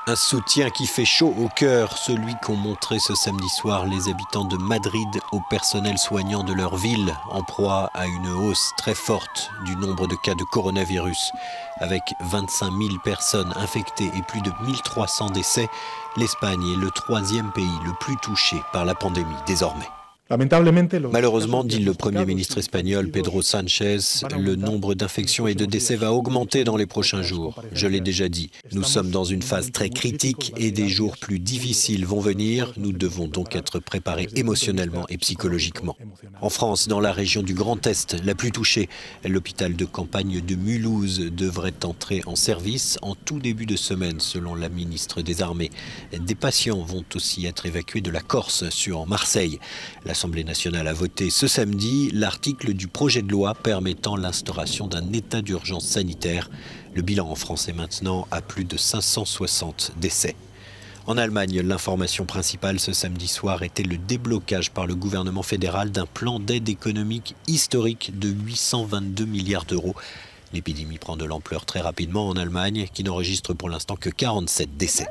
Un soutien qui fait chaud au cœur, celui qu'ont montré ce samedi soir les habitants de Madrid au personnel soignant de leur ville, en proie à une hausse très forte du nombre de cas de coronavirus. Avec 25 000 personnes infectées et plus de 1300 décès, l'Espagne est le troisième pays le plus touché par la pandémie désormais. Malheureusement, dit le Premier ministre espagnol Pedro Sánchez, le nombre d'infections et de décès va augmenter dans les prochains jours. Je l'ai déjà dit, nous sommes dans une phase très critique et des jours plus difficiles vont venir. Nous devons donc être préparés émotionnellement et psychologiquement. En France, dans la région du Grand Est, la plus touchée, l'hôpital de campagne de Mulhouse devrait entrer en service en tout début de semaine, selon la ministre des Armées. Des patients vont aussi être évacués de la Corse sur Marseille. L'Assemblée nationale a voté ce samedi l'article du projet de loi permettant l'instauration d'un état d'urgence sanitaire. Le bilan en France est maintenant à plus de 560 décès. En Allemagne, l'information principale ce samedi soir était le déblocage par le gouvernement fédéral d'un plan d'aide économique historique de 822 milliards d'euros. L'épidémie prend de l'ampleur très rapidement en Allemagne, qui n'enregistre pour l'instant que 47 décès.